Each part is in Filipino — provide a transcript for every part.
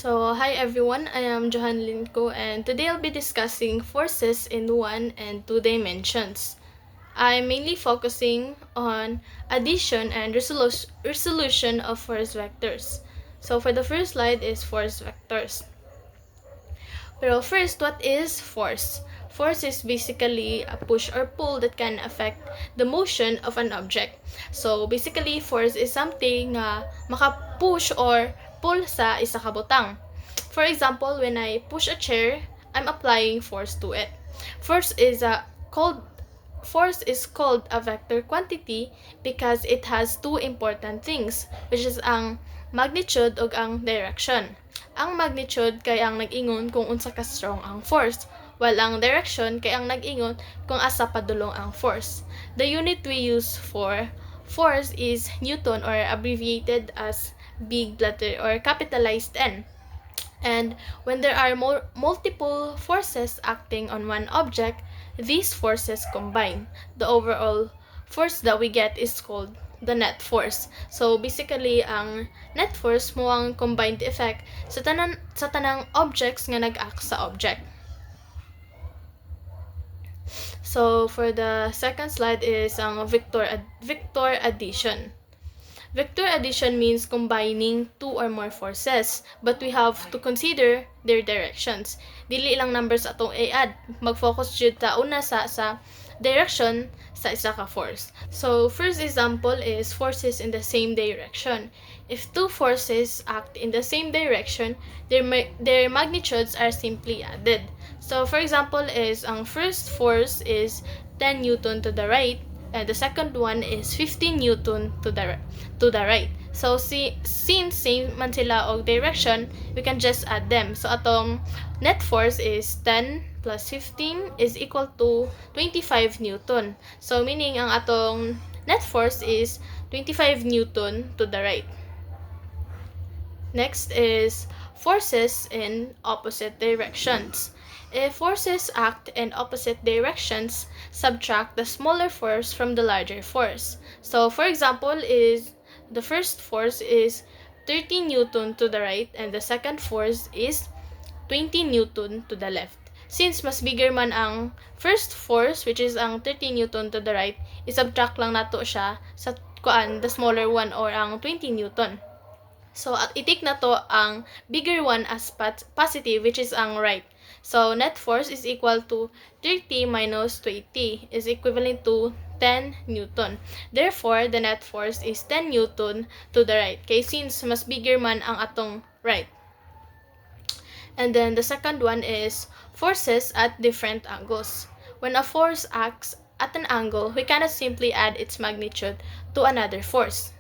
So, hi everyone, I am Johan Linko and today I'll be discussing forces in 1 and 2 dimensions. I'm mainly focusing on addition and resolution of force vectors. So, for the first slide is force vectors. Pero first, what is force? Force is basically a push or pull that can affect the motion of an object. So, basically, force is something na maka-push or pull sa isa ka butang. For example, when I push a chair, I'm applying force to it. Force is called Force is called a vector quantity because it has two important things, which is ang magnitude ug ang direction. Ang magnitude kay ang nag-ingon kung unsa ka strong ang force, while ang direction kay ang nag-ingon kung asa padulong ang force. The unit we use for force is Newton, or abbreviated as big letter or capitalized N. And when there are multiple forces acting on one object, these forces combine. The overall force that we get is called the net force. So basically, ang net force mo ang combined effect sa tanang objects nga nag-act sa object. So for the second slide is ang vector addition. Vector addition means combining two or more forces, but we have to consider their directions. Dili ilang numbers atong i-add. Mag-focus jud ta una sa direction sa isa ka force. So, first example is forces in the same direction. If two forces act in the same direction, their magnitudes are simply added. So, for example is ang first force is 10 Newton to the right, and the second one is 15 Newton to the right. So since same man sila og direction, we can just add them. So atong net force is 10 plus 15 is equal to 25 Newton. So meaning ang atong net force is 25 Newton to the right. Next is forces in opposite directions. If forces act in opposite directions, subtract the smaller force from the larger force. So for example, is the first force is 30 Newton to the right and the second force is 20 Newton to the left. Since mas bigger man ang first force, which is ang 30 Newton to the right, isubtract lang nato siya sa the smaller one, or ang 20 Newton. So i-take na to ang bigger one as positive, which is ang right. So net force is equal to 30 minus 20 is equivalent to 10 Newton. Therefore, the net force is 10 Newton to the right. Kay since mas bigger man ang atong right. And then the second one is forces at different angles. When a force acts at an angle, we cannot simply add its magnitude to another force.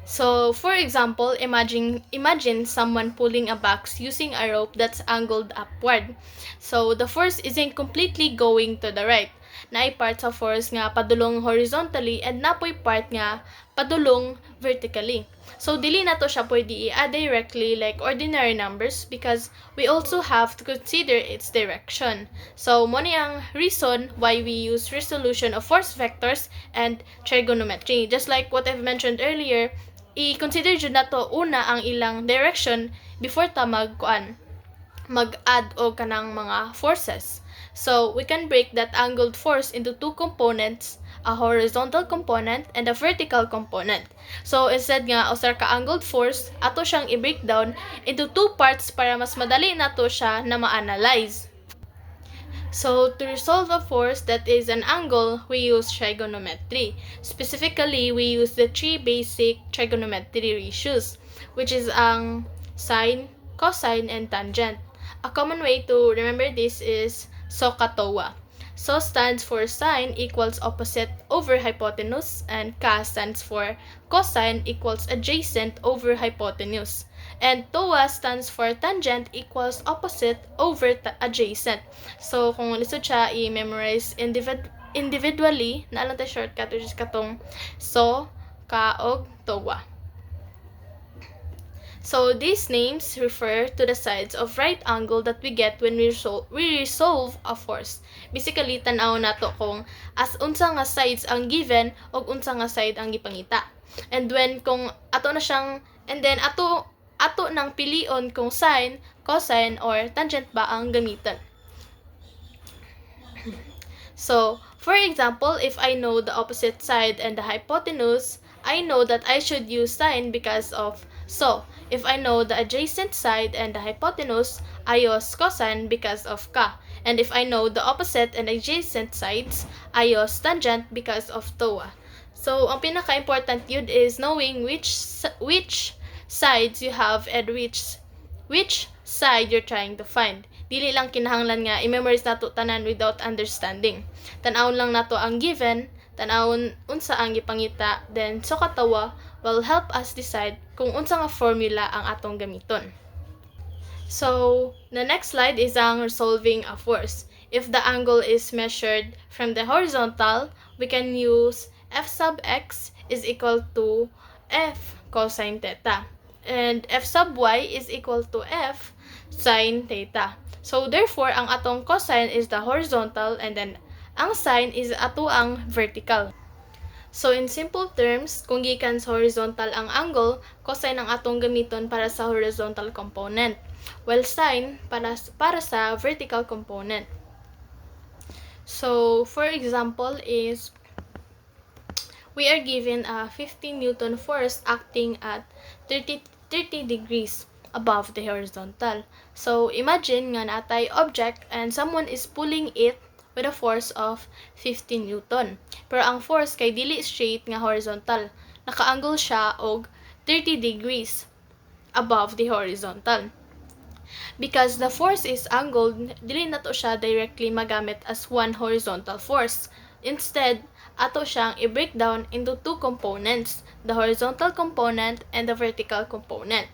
So, for example, imagine someone pulling a box using a rope that's angled upward. So, the force isn't completely going to the right. Naay part sa force nga padulong horizontally and napoy part nga padulong vertically. So, dili na to siya pwede i-add directly like ordinary numbers because we also have to consider its direction. So, mo ni ang reason why we use resolution of force vectors and trigonometry. Just like what I've mentioned earlier, i-consider jud nato una ang ilang direction before ta mag-add o kanang mga forces. So we can break that angled force into two components, a horizontal component and a vertical component. So instead nga usa ka angled force, ato siyang i-break down into two parts para mas madali nato siya na ma-analyze. So, to resolve a force that is an angle, we use trigonometry. Specifically, we use the three basic trigonometry ratios, which is ang sine, cosine, and tangent. A common way to remember this is SOHCAHTOA. So stands for sine equals opposite over hypotenuse, and ca stands for cosine equals adjacent over hypotenuse. And TOA stands for tangent equals opposite over adjacent. So kung lisod siya i-memorize individually, naalang tayo shortcut which is katong so, ka, og TOA. So these names refer to the sides of right angle that we get when we resolve a force. Basically, tanaw nato kung as unsa nga sides ang given o unsa nga side ang gipangita. And when kung ato na siyang and then ato ato nang pilion kung sine, cosine, or tangent ba ang gamiton. So, for example, if I know the opposite side and the hypotenuse, I know that I should use sine because of so. If I know the adjacent side and the hypotenuse, I use cosine because of ka. And if I know the opposite and adjacent sides, I use tangent because of toa. So, ang pinaka-important yun is knowing which sides you have and which side you're trying to find. Dili lang kinahanglan nga i-memorize nato tanan without understanding. Tan-awon lang nato ang given, tan-awon unsa ang gipangita, then sukatawa will help us decide kung unsa nga formula ang atong gamiton. So, the next slide is ang resolving a force. If the angle is measured from the horizontal, we can use f sub x is equal to f cosine theta. And f sub y is equal to f sine theta. So, therefore, ang atong cosine is the horizontal and then ang sine is ato ang vertical. So, in simple terms, kung gikan sa horizontal ang angle, cosine ang atong gamiton para sa horizontal component, while sine para sa vertical component. So, for example is, we are given a 15 Newton force acting at 30 degrees above the horizontal. So, imagine nga natay object and someone is pulling it with a force of 15 Newton. Pero ang force kay dili straight nga horizontal. Naka-angle siya og 30 degrees above the horizontal. Because the force is angled, dili nato siya directly magamit as one horizontal force. Instead, ato siyang i-break down into two components, the horizontal component and the vertical component.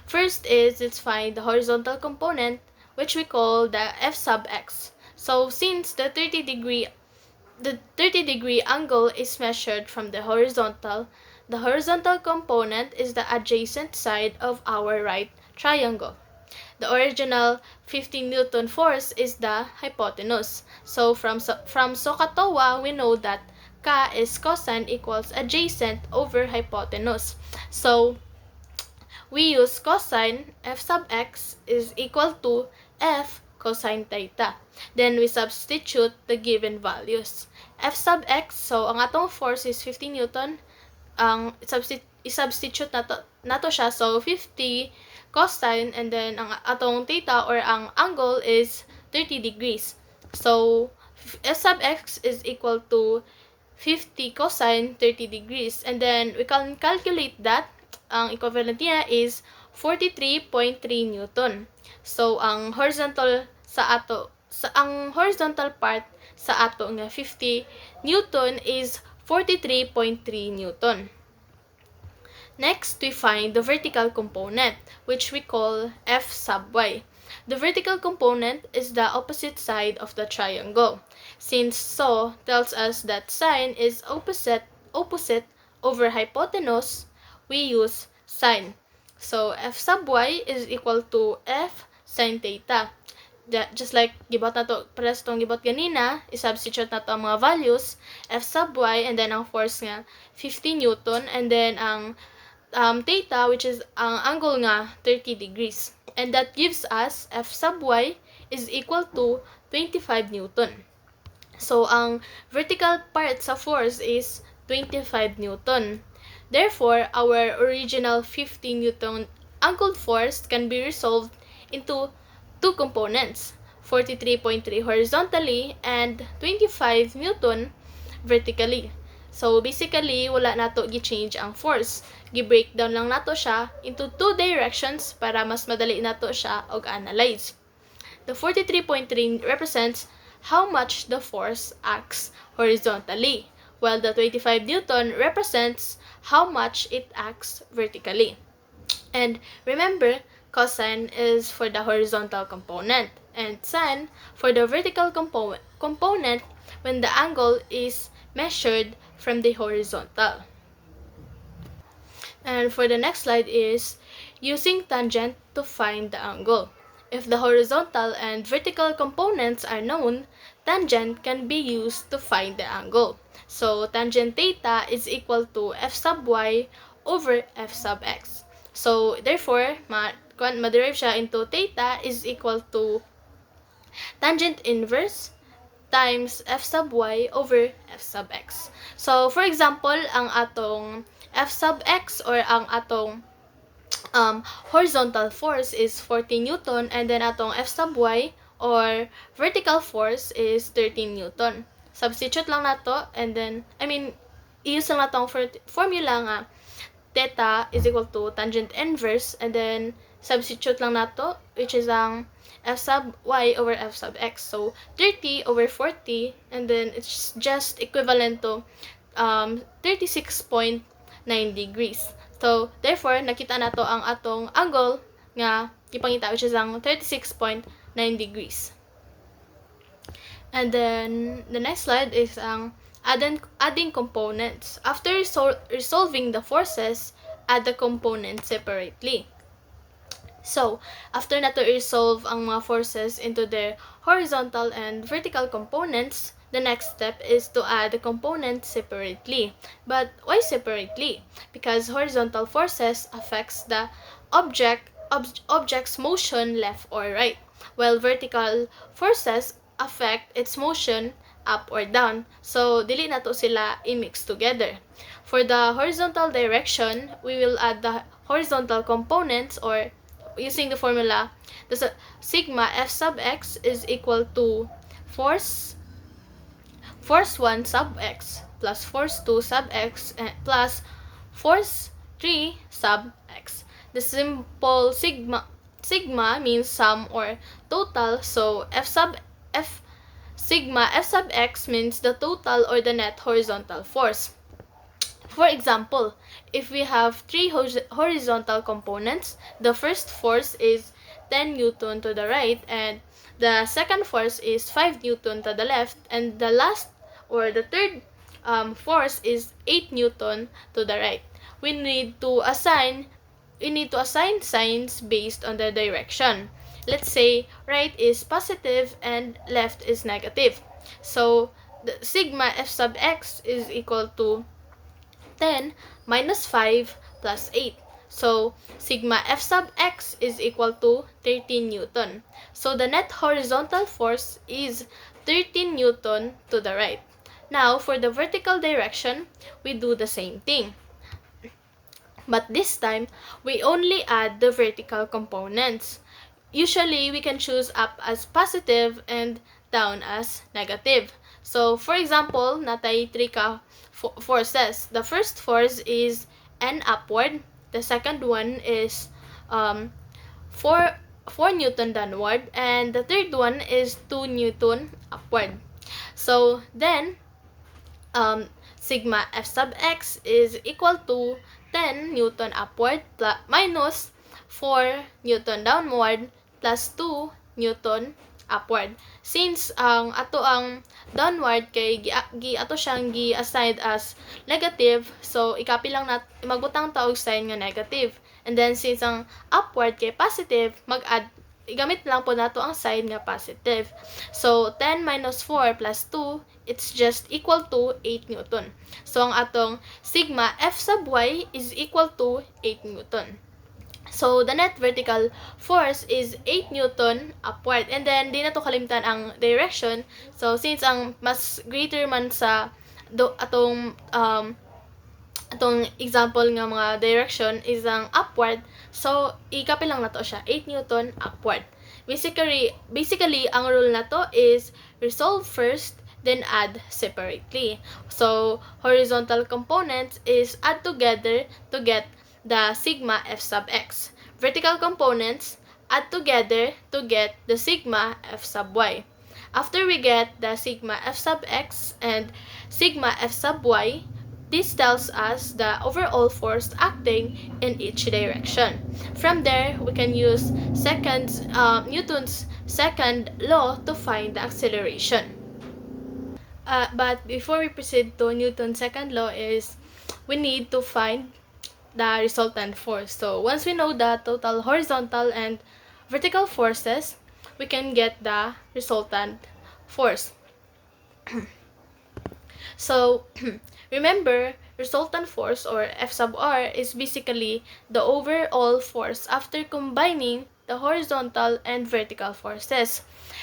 First is, let's find the horizontal component, which we call the f sub x. So, since the 30 degree angle is measured from the horizontal component is the adjacent side of our right triangle. The original 15 Newton force is the hypotenuse. So, from SOHCAHTOA, we know that ka is cosine equals adjacent over hypotenuse. So, we use cosine f sub x is equal to f cosine theta. Then we substitute the given values. F sub x, so ang atong force is 50 Newton. Ang i-substitute nato siya, so 50 cosine, and then ang atong theta or ang angle is 30 degrees. So, f sub x is equal to 50 cosine 30 degrees. And then, we can calculate that. Ang equivalent niya is 43.3 Newton. So, ang horizontal part sa ato nga 50 Newton is 43.3 Newton. Next, we find the vertical component, which we call f sub y. The vertical component is the opposite side of the triangle. Since so tells us that sine is opposite over hypotenuse, we use sine. So, f sub y is equal to f sine theta. Just like gibot nato, pares tong gibot ganina, i-substitute nato ang mga values, f sub y, and then ang force nga 50 Newton, and then ang theta, which is ang angle nga 30 degrees. And that gives us f sub y is equal to 25 Newton. So, ang vertical part sa force is 25 Newton. Therefore, our original 50 Newton angled force can be resolved into two components, 43.3 horizontally and 25 Newton vertically. So, basically, wala nato gi-change ang force. Gi-breakdown lang nato siya into two directions para mas madali nato siya og-analyze. The 43.3 represents how much the force acts horizontally, while the 25 Newton represents how much it acts vertically. And remember, cosine is for the horizontal component, and sine for the vertical component when the angle is measured from the horizontal. And for the next slide is using tangent to find the angle. If the horizontal and vertical components are known, tangent can be used to find the angle. So, tangent theta is equal to f sub y over f sub x. So, therefore, ma-derive siya into theta is equal to tangent inverse times f sub y over f sub x. So, for example, ang atong f sub x or ang atong horizontal force is 40 Newton and then atong f sub y or vertical force is 13 Newton. Substitute lang nato and then, i-use lang natong formula nga theta is equal to tangent inverse and then substitute lang nato which is ang f sub y over f sub x. So, 30 over 40 and then it's just equivalent to 36.9 degrees. So, therefore, nakita nato ang atong angle nga ipangita which is ang 36.9 degrees. And then, the next slide is ang adding components. After resolving the forces, add the components separately. So, after na to resolve ang mga forces into their horizontal and vertical components, the next step is to add the components separately. But why separately? Because horizontal forces affects the object's motion left or right, while vertical forces affect its motion up or down. So, dili na to sila i-mix together. For the horizontal direction, we will add the horizontal components or using the formula, the sigma f sub x is equal to force 1 sub x plus force 2 sub x plus force 3 sub x. The simple sigma means sum or total, so sigma f sub x means the total or the net horizontal force. For example, if we have 3 horizontal components, the first force is 10 Newton to the right and the second force is 5 Newton to the left and the last or the third force is 8 Newton to the right. We need to assign signs based on the direction. Let's say right is positive and left is negative. So, the sigma f sub x is equal to 10 minus 5 plus 8. So, sigma f sub x is equal to 13 Newton. So, the net horizontal force is 13 Newton to the right. Now, for the vertical direction, we do the same thing. But this time, we only add the vertical components. Usually, we can choose up as positive and down as negative. So, for example, natay 3 ka forces. The first force is N upward. The second one is 4 Newton downward. And the third one is 2 Newton upward. So, then, sigma f sub x is equal to 10 Newton upward minus 4 Newton downward plus 2 Newton upward. Since ang downward kay ato siyang gi-assign as negative, so ikapi lang magbutang ta og sign nga negative. And then since ang upward kay positive, igamit lang po nato ang sign nga positive. So 10 minus 4 plus 2, it's just equal to 8 Newton. So ang atong sigma f sub y is equal to 8 Newton. So, the net vertical force is 8 Newton upward. And then, di na to kalimtan ang direction. So, since ang mas greater man sa atong example nga mga direction is ang upward, so, ikapil lang na to siya, 8 Newton upward. Basically, ang rule na to is resolve first, then add separately. So, horizontal components is add together to get the sigma f sub x. Vertical components add together to get the sigma f sub y. After we get the sigma f sub x and sigma f sub y, this tells us the overall force acting in each direction. From there, we can use Newton's second law to find the acceleration. But before we proceed to Newton's second law we need to find the resultant force. So, once we know the total horizontal and vertical forces, we can get the resultant force. So, remember, resultant force or F sub r is basically the overall force after combining the horizontal and vertical forces.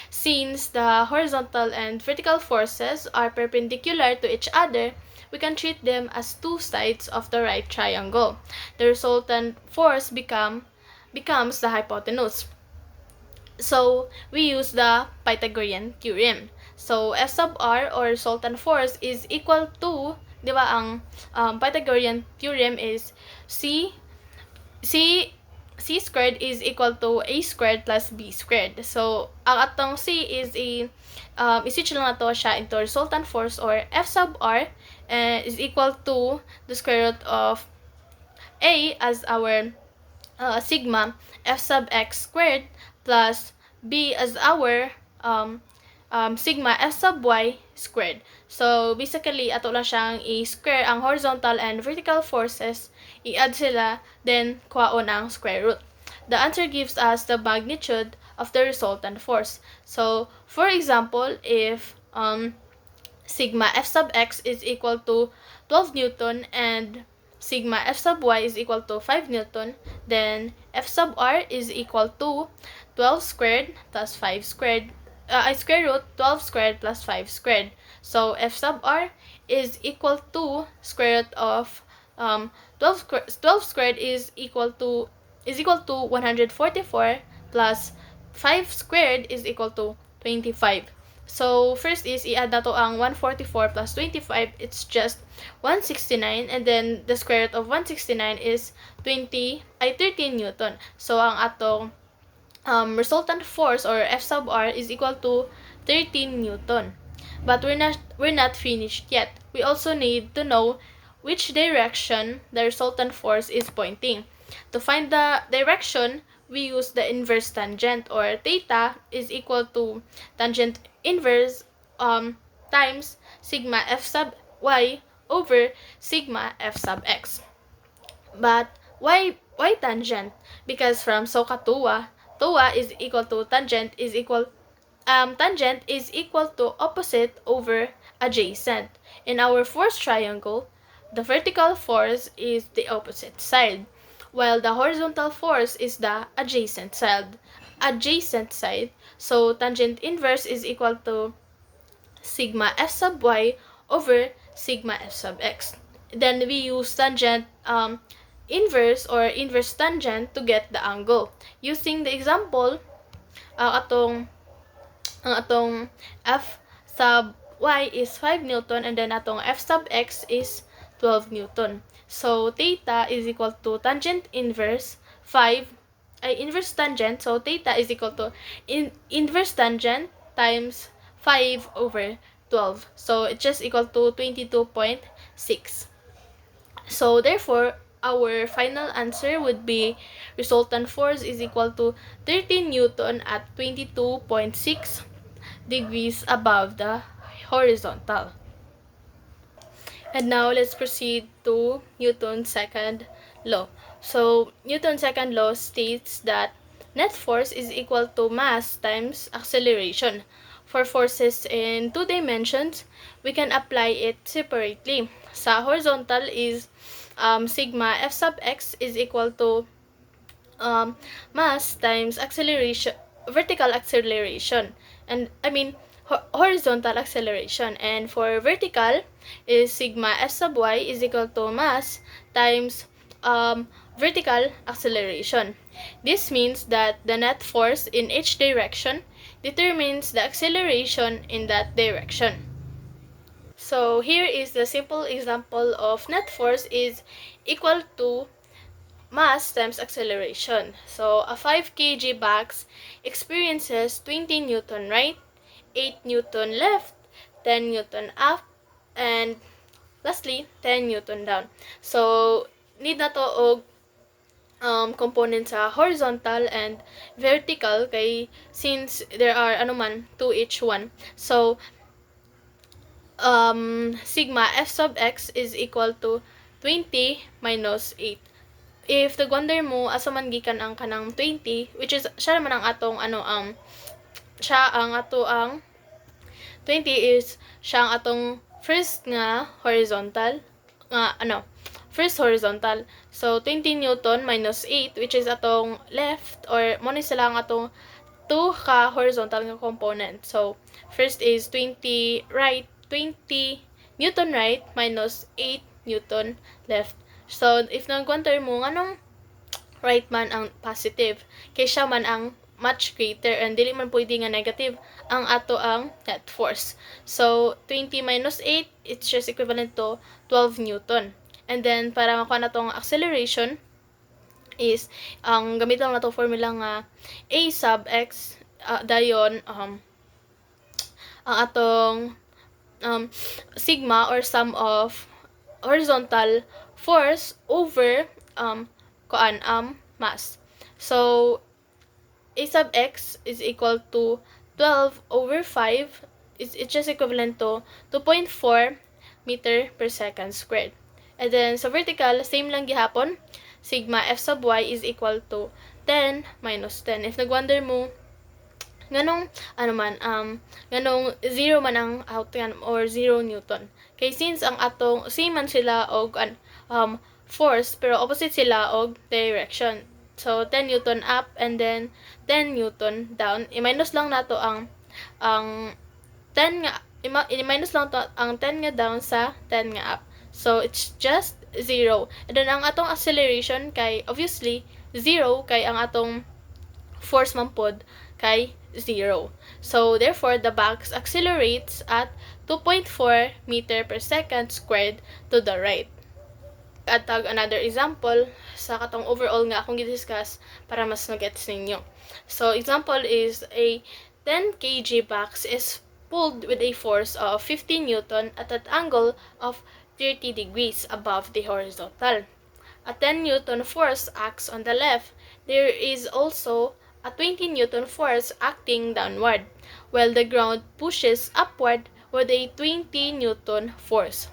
Since the horizontal and vertical forces are perpendicular to each other, we can treat them as two sides of the right triangle. The resultant force becomes the hypotenuse. So, we use the Pythagorean theorem. So, F sub r or resultant force is equal to, di ba, ang Pythagorean theorem is C C C squared is equal to A squared plus B squared. So, ang atong C is i-switch lang nato siya into resultant force or F sub r is equal to the square root of A as our sigma F sub x squared plus B as our sigma F sub y squared. So, basically, ato lang siyang i-square ang horizontal and vertical forces, i-add sila, then kuhaon ang square root. The answer gives us the magnitude of the resultant force. So, for example, if sigma F sub x is equal to 12 Newton and sigma F sub y is equal to 5 Newton, then F sub r is equal to 12 squared plus 5 squared, square root 12 squared plus 5 squared. So F sub r is equal to square root of 12 squared is equal to 144 plus 5 squared is equal to 25. So, first is, i-add na to ang 144 plus 25, it's just 169, and then the square root of 169 is 13 Newton. So, ang atong resultant force or F sub r is equal to 13 Newton. But we're not finished yet. We also need to know which direction the resultant force is pointing. To find the direction, we use the inverse tangent, or theta is equal to tangent inverse times sigma F sub y over sigma F sub x. But why tangent? Because from SOHCAHTOA, TOA is equal to tangent is equal to opposite over adjacent. In our force triangle, the vertical force is the opposite side, while the horizontal force is the adjacent side. So tangent inverse is equal to sigma F sub y over sigma F sub x. Then we use tangent inverse or inverse tangent to get the angle. Using the example, ang atong F sub y is 5 Newton and then atong F sub x is 12 Newton. So, theta is equal to tangent inverse 5, inverse tangent. So, theta is equal to inverse tangent times 5 over 12. So, it's just equal to 22.6. So, therefore, our final answer would be resultant force is equal to 13 Newton at 22.6 degrees above the horizontal. And now, let's proceed to Newton's second law. So, Newton's second law states that net force is equal to mass times acceleration. For forces in 2 dimensions, we can apply it separately. Sa horizontal is sigma F sub x is equal to mass times acceleration, vertical acceleration, and horizontal acceleration. And for vertical is sigma F sub y is equal to mass times vertical acceleration. This means that the net force in each direction determines the acceleration in that direction. So here is the simple example of net force is equal to mass times acceleration. So a 5 kg box experiences 20 Newton right, 8 Newton left, 10 Newton up, and lastly 10 Newton down. So need na to og component sa horizontal and vertical kay since there are two each one. So sigma F sub x is equal to 20 minus 8. If tagwonder mo asa man gikan ang kanang 20, which is siya naman ang atong siya ang 20 is siya ang atong first nga horizontal, first horizontal. So 20 Newton minus 8, which is atong left, or mo ni sila ang atong 2 ka horizontal nga component. So first is 20 right, 20 Newton right minus 8 Newton left. So if nag-counter mo nganong right man ang positive, kay siya man ang much greater, and dili man pwede nga negative ang ato ang net force. So 20 minus 8, it's just equivalent to 12 Newton. And then para makuha na tong acceleration is ang gamit lang na to formula nga a sub x, dayon ang atong sigma or sum of horizontal force over mass. So a sub x is equal to 12 over 5. It's just equivalent to 2.4 meter per second squared. And then sa vertical, same lang gihapon. Sigma f sub y is equal to 10 minus 10. If nagwonder mo, nganong nganong 0 man ang outcome or 0 Newton. Kay since ang atong same man sila og force, pero opposite sila og direction. So 10 Newton up and then 10 Newton down. I-minus lang nato ang 10 nga i-minus lang to ang 10 nga down sa 10 nga up. So it's just 0. And then ang atong acceleration kay obviously 0 kay ang atong force man pod kay 0. So therefore the box accelerates at 2.4 meter per second squared to the right. At another example sa katong overall nga akong gi-discuss para mas ma-gets ninyo. So example is a 10 kg box is pulled with a force of 15 Newton at an angle of 30 degrees above the horizontal. A 10 Newton force acts on the left. There is also a 20 Newton force acting downward, while the ground pushes upward with a 20 Newton force.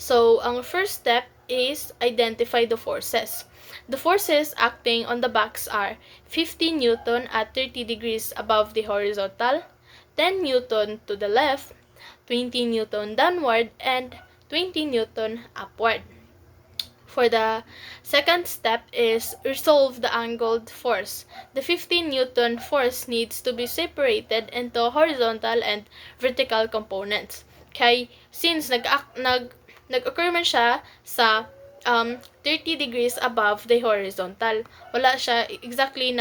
So, ang first step is identify the forces. The forces acting on the box are 15 Newton at 30 degrees above the horizontal, 10 Newton to the left, 20 Newton downward, and 20 Newton upward. For the second step is resolve the angled force. The 15 Newton force needs to be separated into horizontal and vertical components. Kay since nag-occur man siya sa 30 degrees above the horizontal, wala siya exactly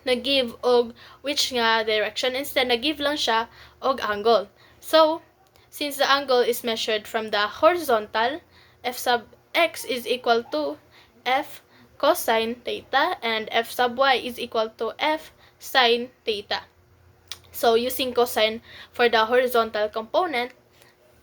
nag-give og which nga direction. Instead, nag-give lang siya og angle. So, since the angle is measured from the horizontal, f sub x is equal to f cosine theta and f sub y is equal to f sine theta. So, using cosine for the horizontal component,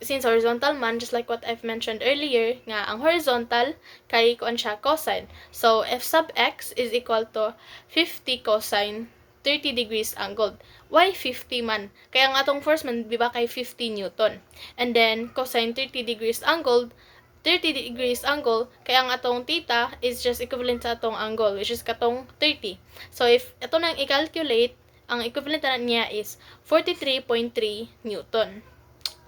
since horizontal man, just like what I've mentioned earlier, nga ang horizontal kay kuan siya cosine. So f sub x is equal to 50 cosine 30 degrees angled. Why 50 man? Kaya ang atong force man di ba kay 50 Newton. And then cosine 30 degrees angled, 30 degrees angle, kaya ang atong theta is just equivalent sa atong angle, which is katong 30. So if ito nang i-calculate, ang equivalent na niya is 43.3 Newton.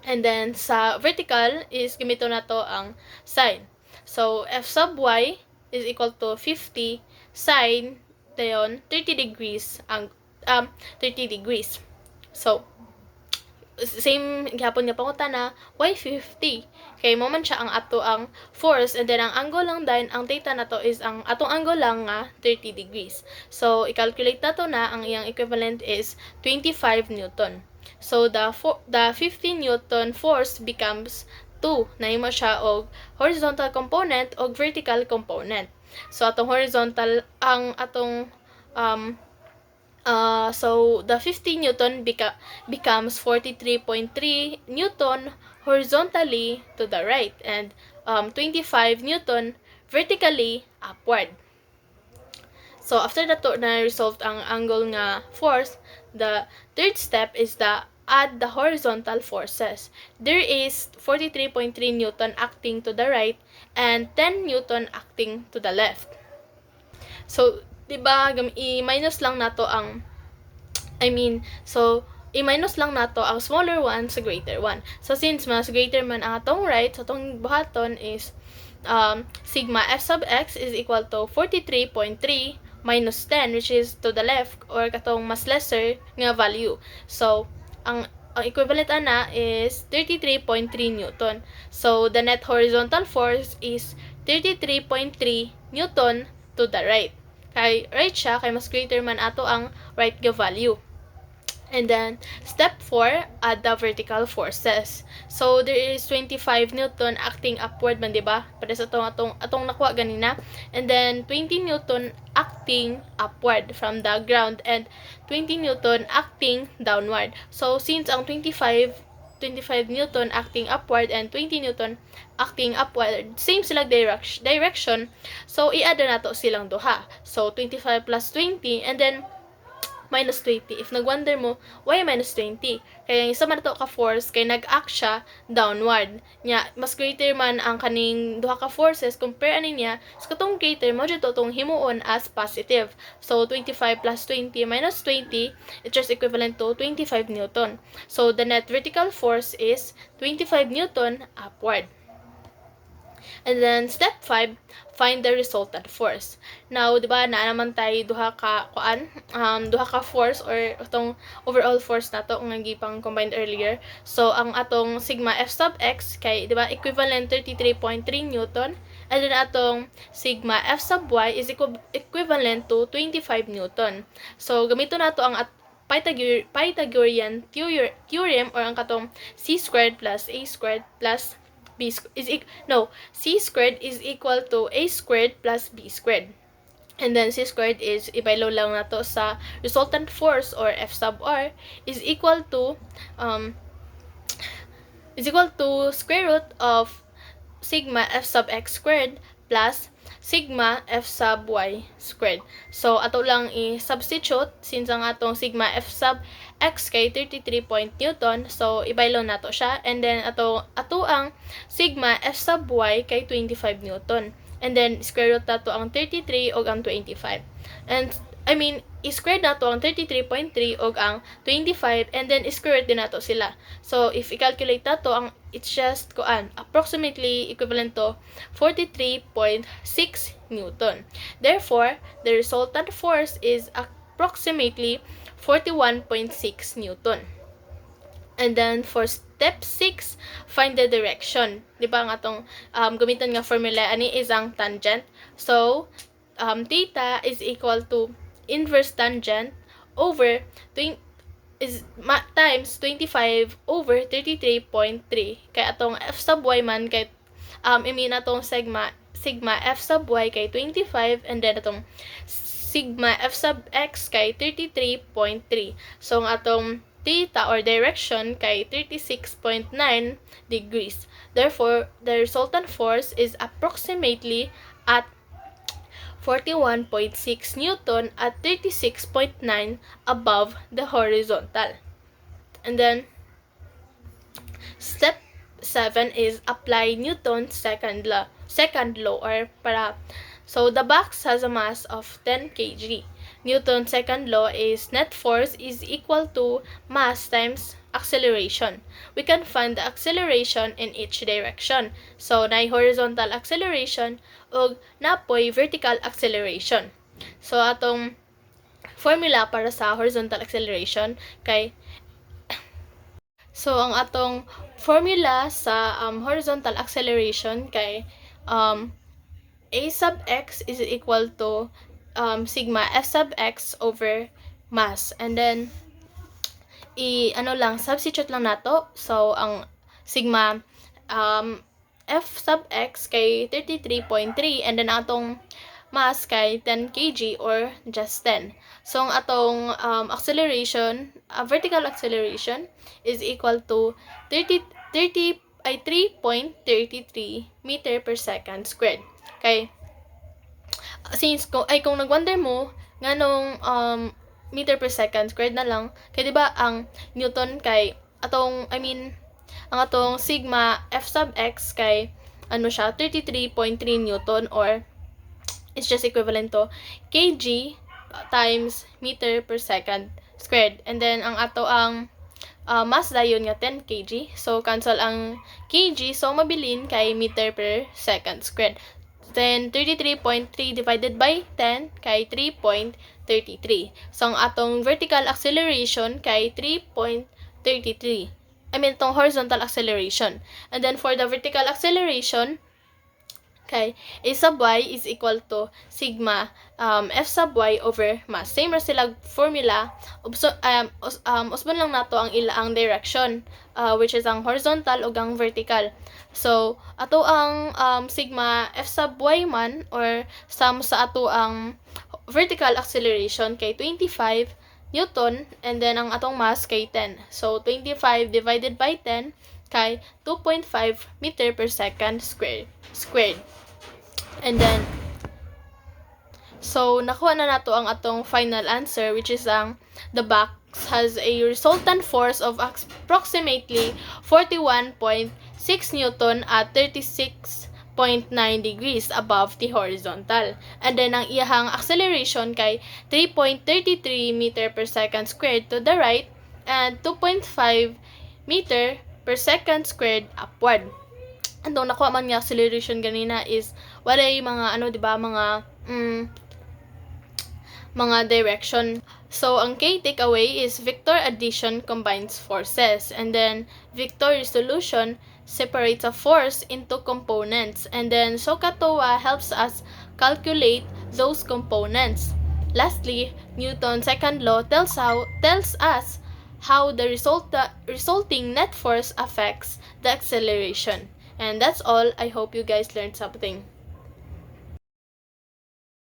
And then, sa vertical is gamito na to ang sine. So, f sub y is equal to 50 sine, dayon 30 degrees, 30 degrees. So, same gihapon nga pangutana, why 50? Kay mo man siya ang ato ang force, and then ang angle lang din, ang theta na to is ang atong angle lang nga 30 degrees. So, i-calculate na to na, ang iyang equivalent is 25 Newton. So, the 15 Newton force becomes 2. Nahimo siya og horizontal component og vertical component. So, atong horizontal, ang atong, so, the 15 Newton becomes 43.3 Newton horizontally to the right and 25 Newton vertically upward. So, after that na resolved ang angle nga force, the third step is add the horizontal forces. There is 43.3 Newton acting to the right and 10 Newton acting to the left. So, diba, i-minus lang nato ang, so, i-minus lang nato ang smaller one sa greater one. So since mas greater man ang atong right, so atong buhaton is sigma f sub x is equal to 43.3 minus 10, which is to the left or katong mas lesser nga value. So ang equivalent ana is 33.3 Newton. So the net horizontal force is 33.3 Newton to the right. Kay right siya, kay mas greater man ato ang right nga value. And then, step 4, add the vertical forces. So, there is 25 Newton acting upward man, diba? Para sa atong nakuha ganina. And then, 20 Newton acting upward from the ground and 20 Newton acting downward. So, since ang 25 Newton acting upward and 20 Newton acting upward, same sila direction. So, i-add na nato silang duha. So, 25 plus 20 and then minus 20. If nag-wonder mo, why minus 20? Kaya yung isa man ito ka-force, kay nag-act siya downward. Nya, mas greater man ang kaning duha ka forces, compare ani niya, sa katong greater mo dito itong himuon as positive. So, 25 plus 20 minus 20, it's just equivalent to 25 Newton. So, the net vertical force is 25 Newton upward. And then, step 5, find the resultant force. Now, di ba, na naman tayo duha ka force or itong overall force nato nga gipang combined earlier. So, ang atong sigma F sub x kay, di ba, equivalent 33.3 Newton. And then, atong sigma F sub y is equivalent to 25 Newton. So, gamito nato ang Pythagorean theorem or ang katong c squared plus a squared plus c squared is equal to a squared plus b squared. And then c squared is ibaylo lang nato sa resultant force or F sub r is equal to square root of sigma F sub x squared plus sigma F sub y squared. So, ato lang i-substitute since ang atong sigma F sub x kay 33 Newton. So, ibaylo nato siya. And then, ato ang sigma F sub y kay 25 Newton. And then, square root nato ang 33 o ang 25. And, i-square nato ang 33.3 o ang 25 and then square root din nato sila. So, if i-calculate nato, it's just approximately equivalent to 43.6 Newton. Therefore, the resultant force is approximately 41.6 Newton. And then, for step 6, find the direction. Di ba ang atong gamitan nga formula, ani is ang tangent. So, theta is equal to inverse tangent over times 25 over 33.3. Kaya atong f sub y man kay atong sigma f sub y kay 25 and then atong sigma f sub x kay 33.3. So ang atong theta or direction kay 36.9 degrees. Therefore, the resultant force is approximately at 41.6 Newton at 36.9 above the horizontal. And then, step 7 is apply Newton's second law or para. So, the box has a mass of 10 kg. Newton's second law is net force is equal to mass times acceleration. We can find the acceleration in each direction. So, na horizontal acceleration ug napoy vertical acceleration. So, atong formula para sa horizontal acceleration kay ang atong formula sa horizontal acceleration kay a sub x is equal to sigma f sub x over mass. And then, substitute lang nato. So, ang sigma f sub x kay 33.3 and then atong mass kay 10 kg or just 10. So, ang atong vertical acceleration is equal to 3.33 meter per second squared. Kay, kung nag-wonder mo, nganong meter per second squared na lang, kaya diba ang Newton kay, ang atong sigma f sub x kay, 33.3 Newton or it's just equivalent to kg times meter per second squared. And then, ang mass dayon nga 10 kg. So cancel ang kg, so mabilin kay meter per second squared. Then 33.3 divided by 10 kay 3.33. So ang atong vertical acceleration kay 3.33. I mean tong horizontal acceleration. And then for the vertical acceleration, okay, A sub y is equal to sigma F sub y over mass. Same ra sila formula. Usbon lang nato ang ilaang direction, which is ang horizontal ug ang vertical. So, ato ang sigma F sub y man or sum sa ato ang vertical acceleration kay 25 Newton, and then ang atong mass kay 10. So, 25 divided by 10 kay 2.5 meter per second squared. And then, so, nakuha na nato ang atong final answer, which is the box has a resultant force of approximately 41.6 Newton at 36.9 degrees above the horizontal. And then, ang iyahang acceleration kay 3.33 meter per second squared to the right and 2.5 meter per second squared upward. And ang nakuha man nga acceleration ganina is wala yung mga diba, mga direction. So ang key takeaway is vector addition combines forces, and then vector resolution separates a force into components, and then SOHCAHTOA helps us calculate those components. Lastly, Newton's second law tells us how the resulting net force affects the acceleration. And that's all. I hope you guys learned something.